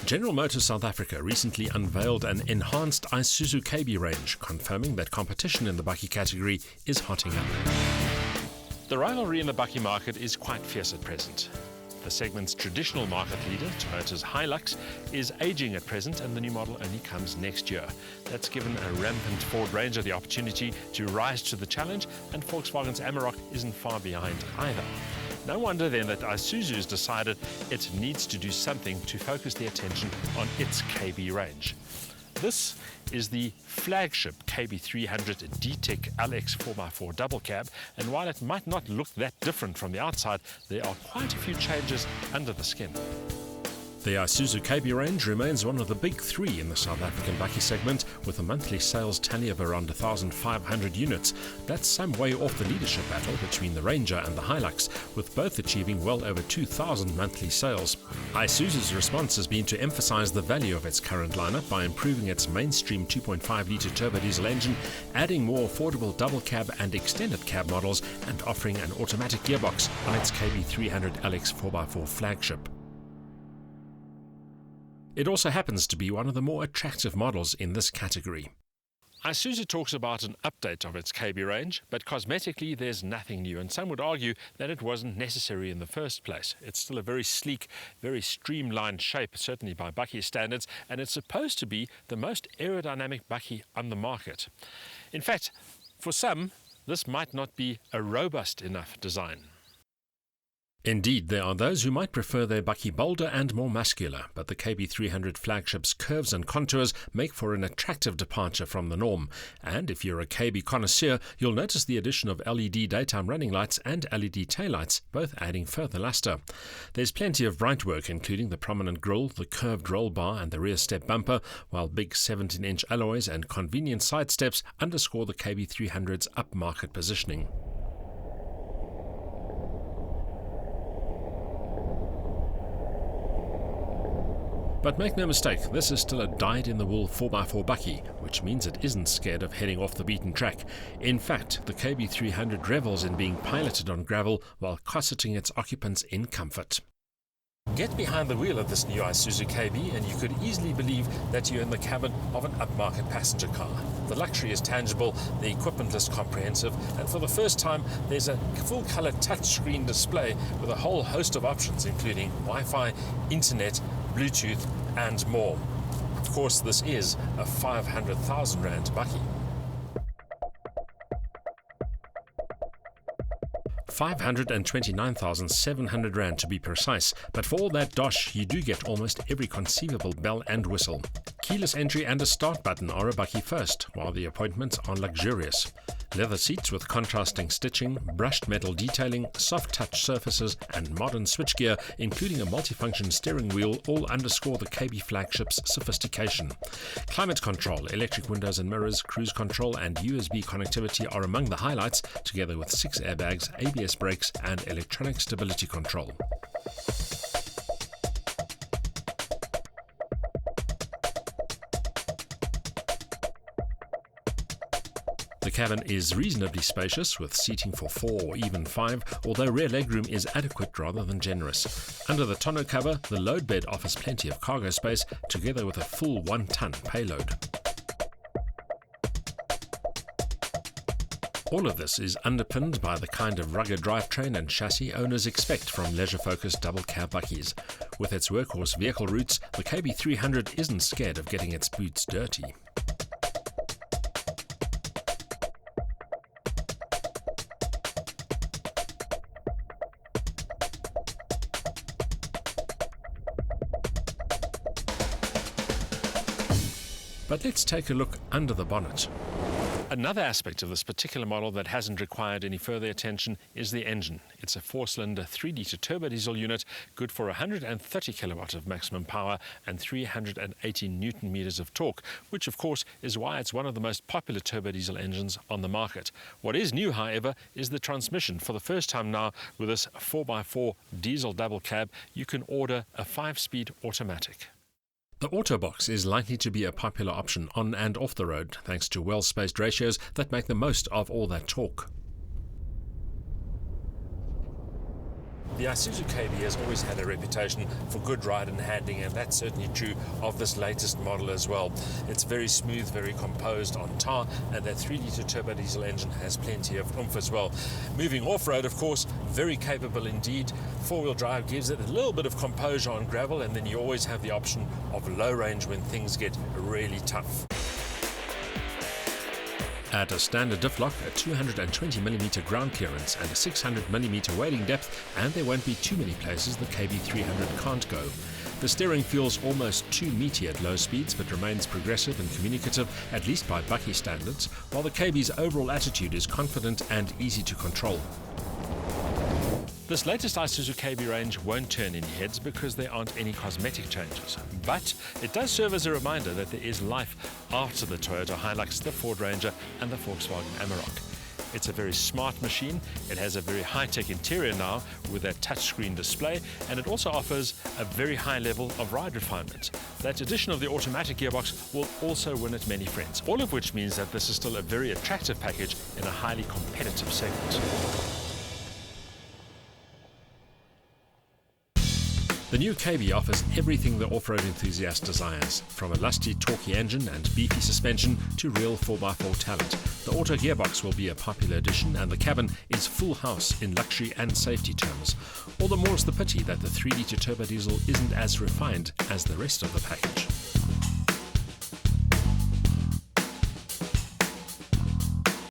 General Motors South Africa recently unveiled an enhanced Isuzu KB range, confirming that competition in the bakkie category is hotting up. The rivalry in the bakkie market is quite fierce at present. The segment's traditional market leader, Toyota's Hilux, is aging at present and the new model only comes next year. That's given a rampant Ford Ranger the opportunity to rise to the challenge, and Volkswagen's Amarok isn't far behind either. No wonder then that Isuzu has decided it needs to do something to focus the attention on its KB range. This is the flagship KB300 D-TEQ LX 4x4 double cab, and while it might not look that different from the outside, there are quite a few changes under the skin. The Isuzu KB range remains one of the big three in the South African bakkie segment, with a monthly sales tally of around 1,500 units. That's some way off the leadership battle between the Ranger and the Hilux, with both achieving well over 2,000 monthly sales. Isuzu's response has been to emphasize the value of its current lineup by improving its mainstream 2.5-litre turbodiesel engine, adding more affordable double cab and extended cab models, and offering an automatic gearbox on its KB300 LX 4x4 flagship. It also happens to be one of the more attractive models in this category. Isuzu talks about an update of its KB range, but cosmetically there's nothing new, and some would argue that it wasn't necessary in the first place. It's still a very sleek, very streamlined shape, certainly by bakkie standards, and it's supposed to be the most aerodynamic bakkie on the market. In fact, for some, this might not be a robust enough design. Indeed, there are those who might prefer their bakkie bolder and more muscular, but the KB300 flagship's curves and contours make for an attractive departure from the norm. And if you're a KB connoisseur, you'll notice the addition of LED daytime running lights and LED taillights, both adding further luster. There's plenty of bright work, including the prominent grille, the curved roll bar and the rear step bumper, while big 17-inch alloys and convenient side steps underscore the KB300's upmarket positioning. But make no mistake, this is still a dyed-in-the-wool 4x4 bakkie, which means it isn't scared of heading off the beaten track. In fact, the KB300 revels in being piloted on gravel while cosseting its occupants in comfort. Get behind the wheel of this new Isuzu KB and you could easily believe that you're in the cabin of an upmarket passenger car. The luxury is tangible, the equipment list comprehensive, and for the first time there's a full-color touchscreen display with a whole host of options including Wi-Fi, Internet, Bluetooth and more. Of course, this is a 500,000 Rand bakkie. 529,700 Rand to be precise, but for all that dosh, you do get almost every conceivable bell and whistle. Keyless entry and a start button are a bakkie first, while the appointments are luxurious. Leather seats with contrasting stitching, brushed metal detailing, soft touch surfaces and modern switchgear, including a multifunction steering wheel, all underscore the KB flagship's sophistication. Climate control, electric windows and mirrors, cruise control and USB connectivity are among the highlights, together with 6 airbags, ABS brakes and electronic stability control. The cabin is reasonably spacious, with seating for 4 or even 5, although rear legroom is adequate rather than generous. Under the tonneau cover, the load bed offers plenty of cargo space, together with a full 1-ton payload. All of this is underpinned by the kind of rugged drivetrain and chassis owners expect from leisure-focused double-cab bakkies. With its workhorse vehicle roots, the KB300 isn't scared of getting its boots dirty. But let's take a look under the bonnet. Another aspect of this particular model that hasn't required any further attention is the engine. It's a 4-cylinder 3-litre turbodiesel unit, good for 130 kilowatts of maximum power and 380 newton meters of torque, which of course is why it's one of the most popular turbodiesel engines on the market. What is new, however, is the transmission. For the first time now, with this 4x4 diesel double cab, you can order a 5-speed automatic. The Autobox is likely to be a popular option on and off the road, thanks to well-spaced ratios that make the most of all that torque. The Isuzu KB has always had a reputation for good ride and handling, and that's certainly true of this latest model as well. It's very smooth, very composed on tar, and that 3-litre turbodiesel engine has plenty of oomph as well. Moving off-road, of course, very capable indeed. Four-wheel drive gives it a little bit of composure on gravel, and then you always have the option of low range when things get really tough. At a standard diff lock, a 220mm ground clearance and a 600mm wading depth, and there won't be too many places the KB300 can't go. The steering feels almost too meaty at low speeds, but remains progressive and communicative, at least by bakkie standards, while the KB's overall attitude is confident and easy to control. This latest Isuzu KB range won't turn any heads because there aren't any cosmetic changes, but it does serve as a reminder that there is life after the Toyota Hilux, the Ford Ranger and the Volkswagen Amarok. It's a very smart machine. It has a very high-tech interior now with that touchscreen display, and it also offers a very high level of ride refinement. That addition of the automatic gearbox will also win it many friends, all of which means that this is still a very attractive package in a highly competitive segment. The new KB offers everything the off-road enthusiast desires, from a lusty, torquey engine and beefy suspension to real 4x4 talent. The auto gearbox will be a popular addition, and the cabin is full house in luxury and safety terms. All the more's the pity that the 3-litre turbodiesel isn't as refined as the rest of the package.